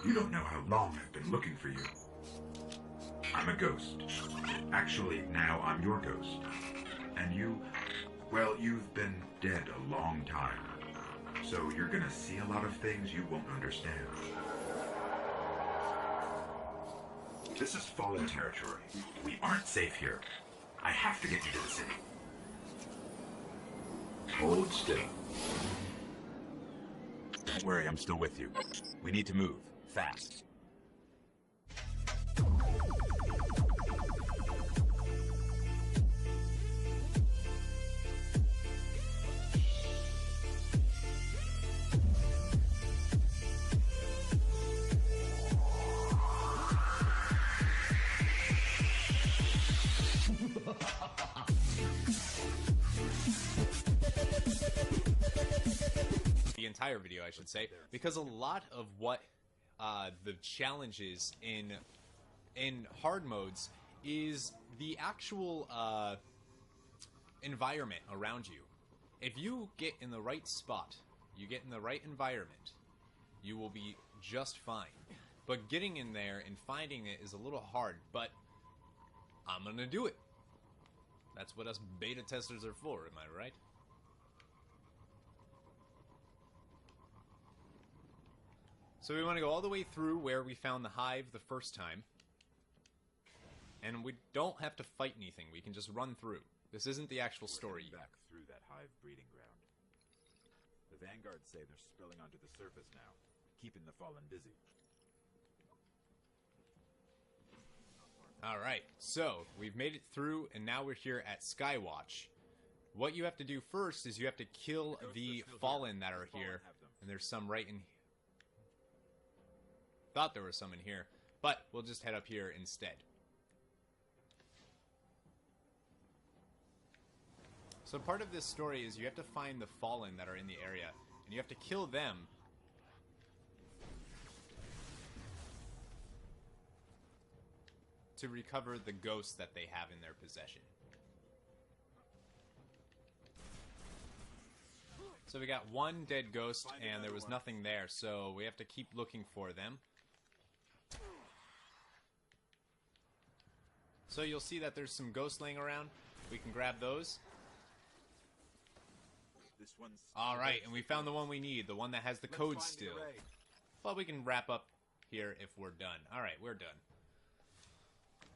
You don't know how long I've been looking for you. I'm a ghost. Actually, now I'm your ghost. And you, well, you've been dead a long time. So you're gonna see a lot of things you won't understand. This is Fallen territory. We aren't safe here. I have to get you to the city. Hold still. Don't worry, I'm still with you. We need to move. Fast. The entire video, I should say, because a lot of what the challenges in hard modes is the actual environment around you. If you get in the right spot, you get in the right environment, you will be just fine. But getting in there and finding it is a little hard, but I'm gonna do it. That's what us beta testers are for, am I right? So we want to go all the way through where we found the hive the first time. And we don't have to fight anything, we can just run through. This isn't the actual story yet. Back through that hive breeding ground. The vanguards say they're spilling onto the surface now, keeping the Fallen busy. Alright, so we've made it through and now we're here at Skywatch. What you have to do first is you have to kill the Fallen that are here. And there's some right in here. Thought there was some in here, but we'll just head up here instead. So part of this story is you have to find the Fallen that are in the area, and you have to kill them to recover the ghosts that they have in their possession. So we got one dead ghost, and there was nothing there, so we have to keep looking for them. So you'll see that there's some ghosts laying around. We can grab those. Alright, and we found the one we need, the one that has the code still. But we can wrap up here if we're done. Alright, we're done.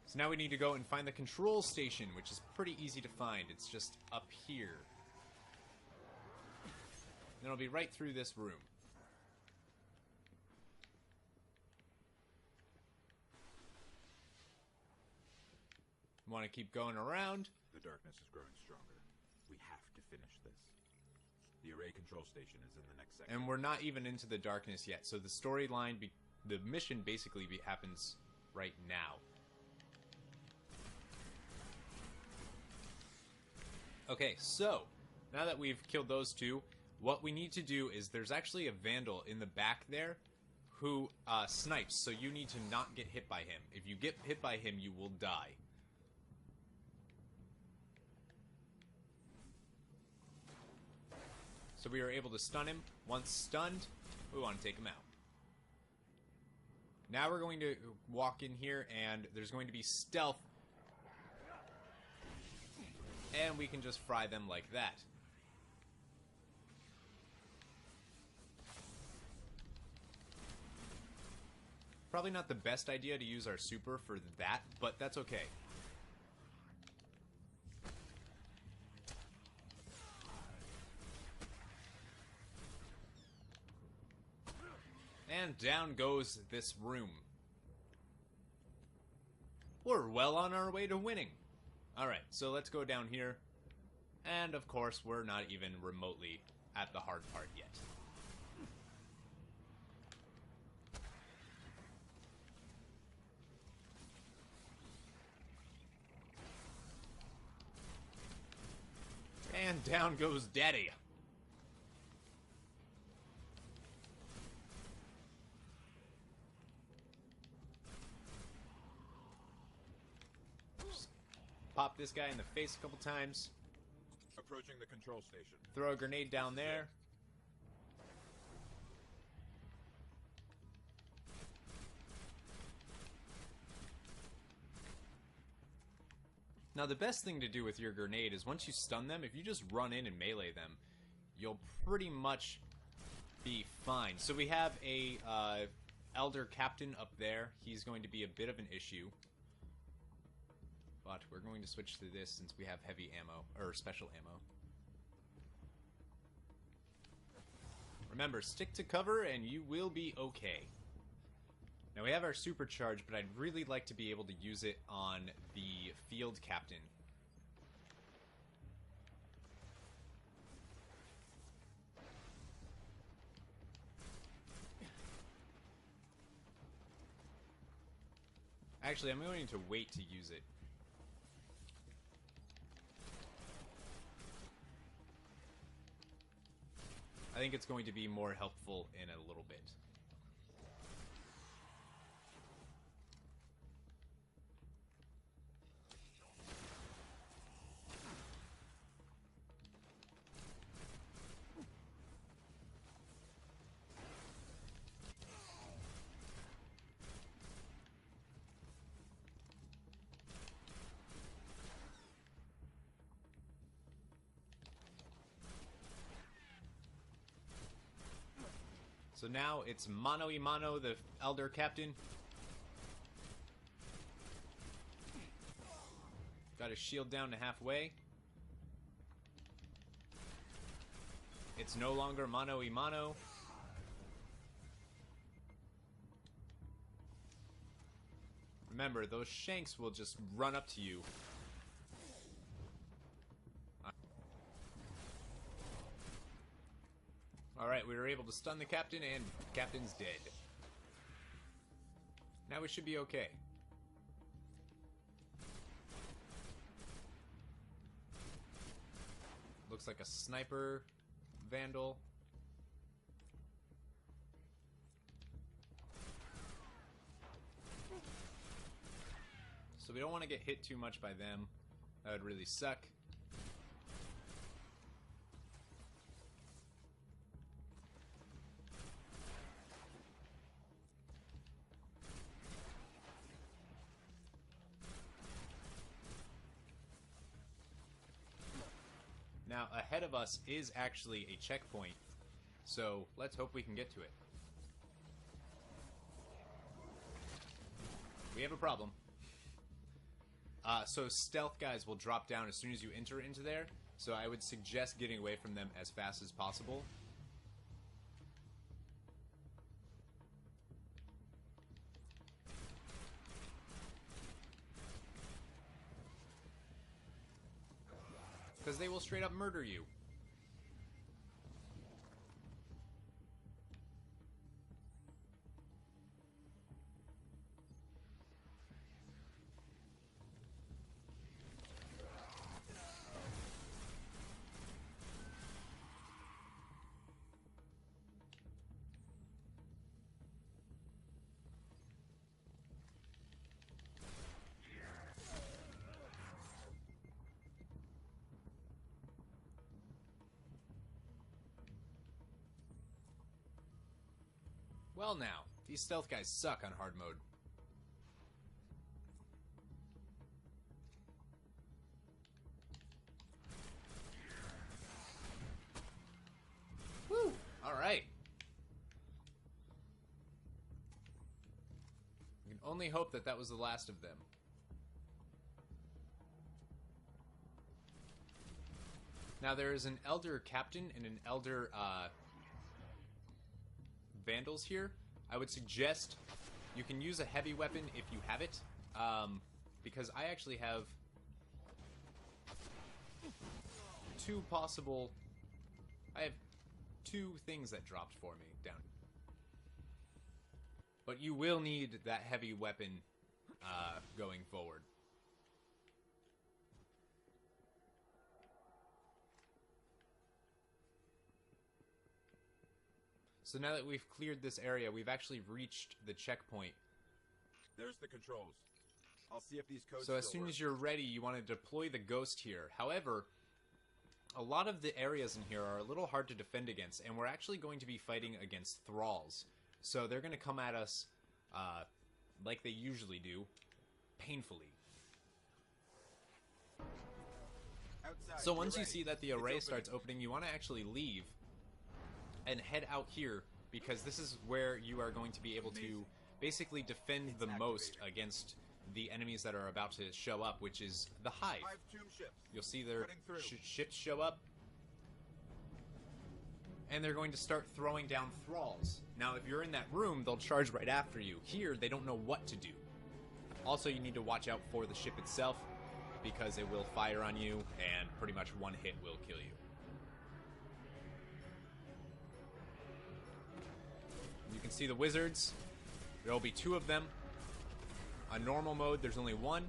So now we need to go and find the control station, which is pretty easy to find. It's just up here. And it'll be right through this room. Want to keep going around. The darkness is growing stronger. We have to finish this. The array control station is in the next section. And we're not even into the darkness yet. So the storyline, the mission basically happens right now. Okay, so now that we've killed those two, what we need to do is there's actually a vandal in the back there who snipes. So you need to not get hit by him. If you get hit by him, you will die. So we were able to stun him. Once stunned, we want to take him out. Now we're going to walk in here, and there's going to be stealth. And we can just fry them like that. Probably not the best idea to use our super for that, but that's okay. And down goes this room. We're well on our way to winning. Alright, so let's go down here. And of course, we're not even remotely at the hard part yet. And down goes Daddy. Pop this guy in the face a couple times. Approaching the control station. Throw a grenade down there. Now, the best thing to do with your grenade is once you stun them, if you just run in and melee them, you'll pretty much be fine. So we have a Elder Captain up there. He's going to be a bit of an issue. But we're going to switch to this since we have heavy ammo, or special ammo. Remember, stick to cover and you will be okay. Now we have our supercharge, but I'd really like to be able to use it on the field captain. Actually, I'm going to wait to use it. I think it's going to be more helpful in a little bit. So now it's mano a mano, the Elder Captain. Got his shield down to halfway. It's no longer mano a mano. Remember, those shanks will just run up to you. Alright, we were able to stun the captain, and the captain's dead. Now we should be okay. Looks like a sniper vandal. So we don't want to get hit too much by them. That would really suck. Now, ahead of us is actually a checkpoint, so let's hope we can get to it. We have a problem. So stealth guys will drop down as soon as you enter into there, so I would suggest getting away from them as fast as possible. Because they will straight up murder you. Well now, these stealth guys suck on hard mode. Woo! Alright. We can only hope that that was the last of them. Now there is an Elder Captain and an Elder, Vandals here. I would suggest you can use a heavy weapon if you have it, because I actually have I have two things that dropped for me down. But you will need that heavy weapon going forward. So now that we've cleared this area, we've actually reached the checkpoint. There's the controls. I'll see if these codes So as soon as you're ready, you want to deploy the ghost here. However, a lot of the areas in here are a little hard to defend against, and we're actually going to be fighting against thralls. So they're going to come at us like they usually do, painfully. outside. So once You're you ready. see that the It's array opening. starts opening, you want to actually leave and head out here, because this is where you are going to be able to basically defend the most against the enemies that are about to show up, which is the Hive. Hive tomb ships. You'll see their Cutting through. ships show up, and they're going to start throwing down thralls. Now, if you're in that room, they'll charge right after you. Here, they don't know what to do. Also, you need to watch out for the ship itself, because it will fire on you, and pretty much one hit will kill you. You can see the wizards. There will be 2 of them. On normal mode, there's only 1.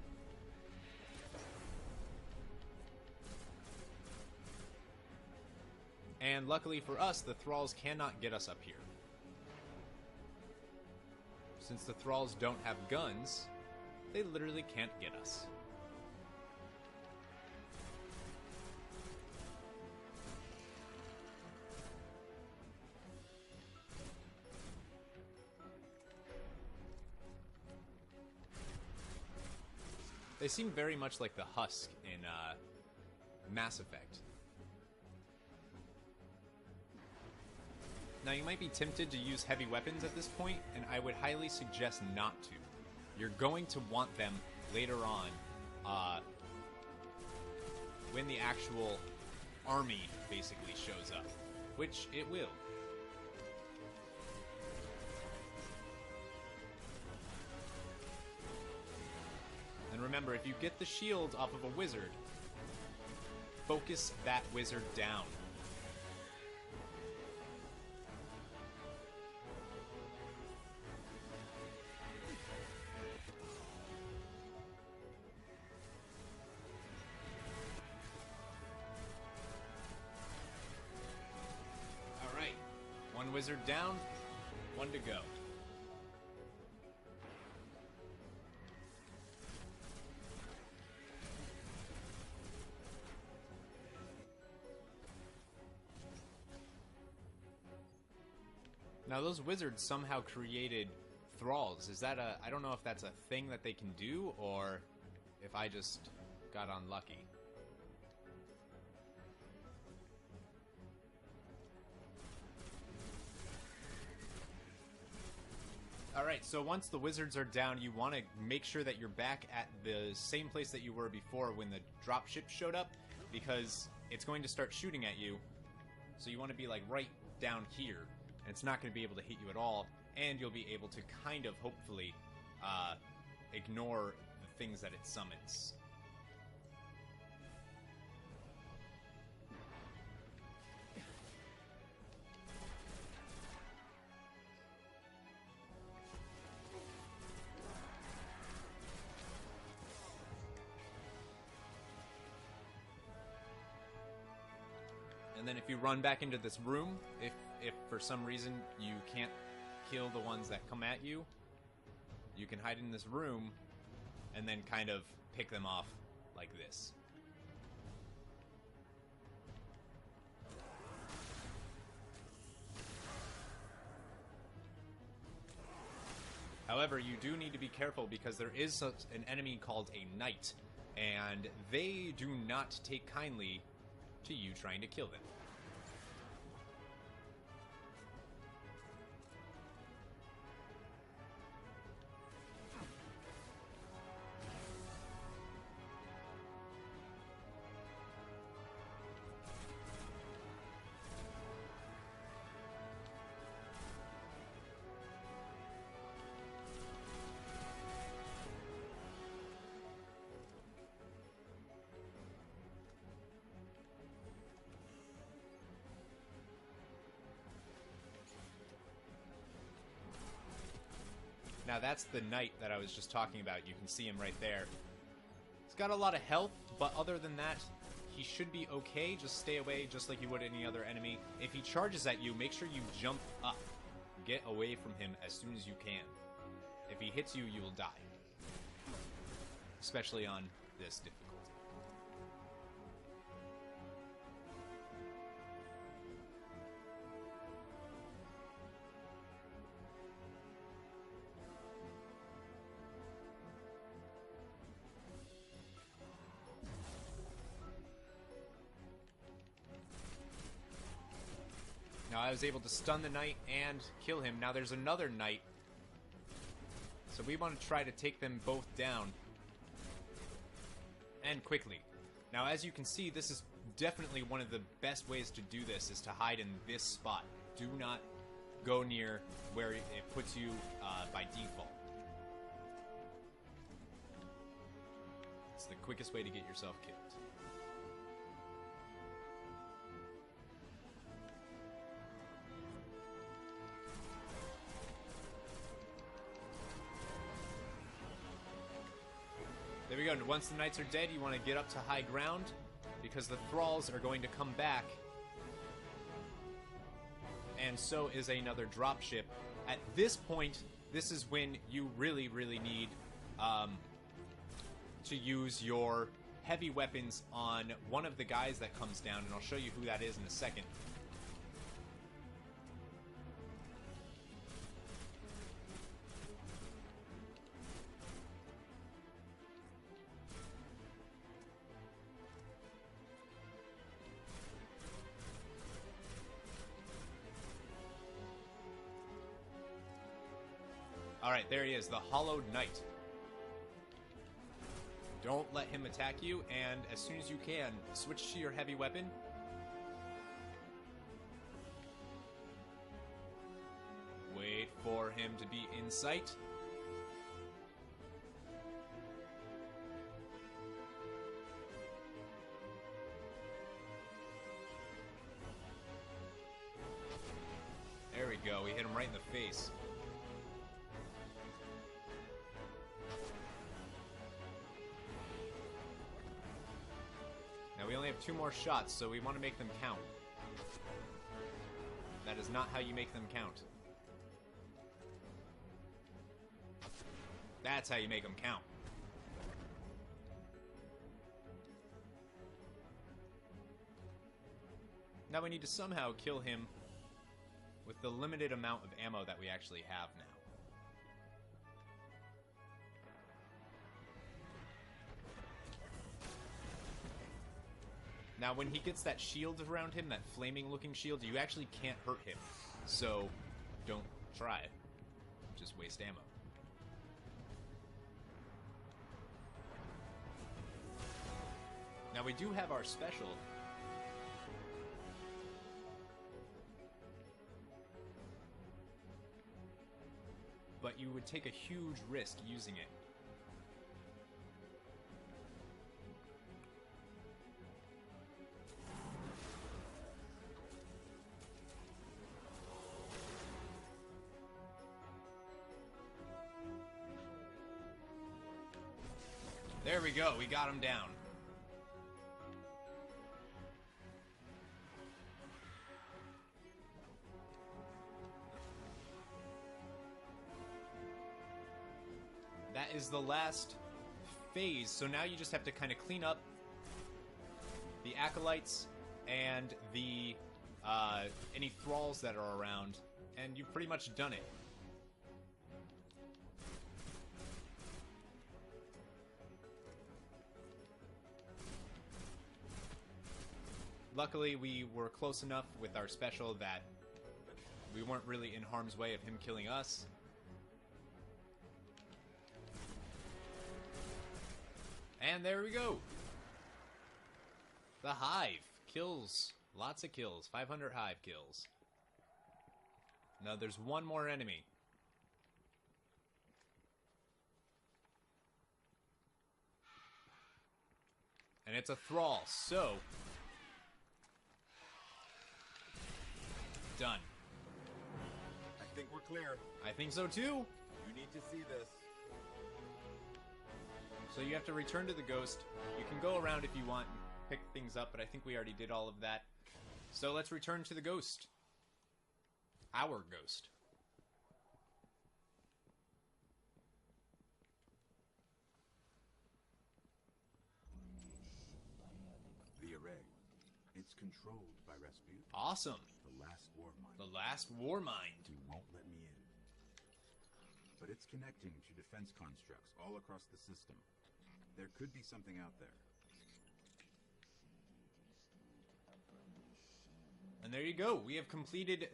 And luckily for us, the thralls cannot get us up here. Since the thralls don't have guns, they literally can't get us. They seem very much like the husk in Mass Effect. Now, you might be tempted to use heavy weapons at this point, and I would highly suggest not to. You're going to want them later on, when the actual army basically shows up, which it will. And remember, if you get the shield off of a wizard, focus that wizard down. Alright, 1 wizard down, 1 to go. Now, those wizards somehow created thralls. Is that I don't know if that's a thing that they can do, or if I just got unlucky. Alright, so once the wizards are down, you want to make sure that you're back at the same place that you were before when the dropship showed up, because it's going to start shooting at you. So you want to be like right down here. It's not going to be able to hit you at all, and you'll be able to kind of, hopefully, ignore the things that it summons. And then if you run back into this room, if for some reason you can't kill the ones that come at you, you can hide in this room and then kind of pick them off like this. However, you do need to be careful, because there is an enemy called a knight, and they do not take kindly to you trying to kill them. Now that's the knight that I was just talking about. You can see him right there. He's got a lot of health, but other than that, he should be okay. Just stay away just like you would any other enemy. If he charges at you, make sure you jump up. Get away from him as soon as you can. If he hits you, you will die. Especially on this difficulty. I was able to stun the knight and kill him. Now there's another knight. So we want to try to take them both down. And quickly. Now as you can see, this is definitely one of the best ways to do this, is to hide in this spot. Do not go near where it puts you by default. It's the quickest way to get yourself killed. There we go. Once the knights are dead, you want to get up to high ground, because the thralls are going to come back. And so is another dropship. At this point, this is when you really, really need to use your heavy weapons on one of the guys that comes down, and I'll show you who that is in a second. Alright, there he is, the Hollowed Knight. Don't let him attack you, and as soon as you can, switch to your heavy weapon. Wait for him to be in sight. There we go, we hit him right in the face. Now we only have 2 more shots, so we want to make them count. That is not how you make them count. That's how you make them count. Now we need to somehow kill him with the limited amount of ammo that we actually have now. Now, when he gets that shield around him, that flaming-looking shield, you actually can't hurt him. So, don't try. Just waste ammo. Now, we do have our special. But you would take a huge risk using it. There we go, we got him down. That is the last phase, so now you just have to kind of clean up the acolytes and the any thralls that are around, and you've pretty much done it. Luckily, we were close enough with our special that we weren't really in harm's way of him killing us. And there we go. The Hive kills. Lots of kills. 500 Hive kills. Now there's one more enemy. And it's a thrall, so... done. I think we're clear. I think so too. You need to see this. So you have to return to the ghost. You can go around if you want and pick things up, but I think we already did all of that. So let's return to the ghost. Our ghost. The array. It's controlled by Rasputin. Awesome. The last war mind. The last war mind. He won't let me in. But it's connecting to defense constructs all across the system. There could be something out there. And there you go. We have completed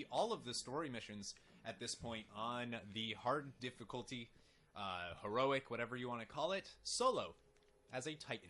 all of the story missions at this point on the hard difficulty, heroic, whatever you want to call it, solo, as a Titan.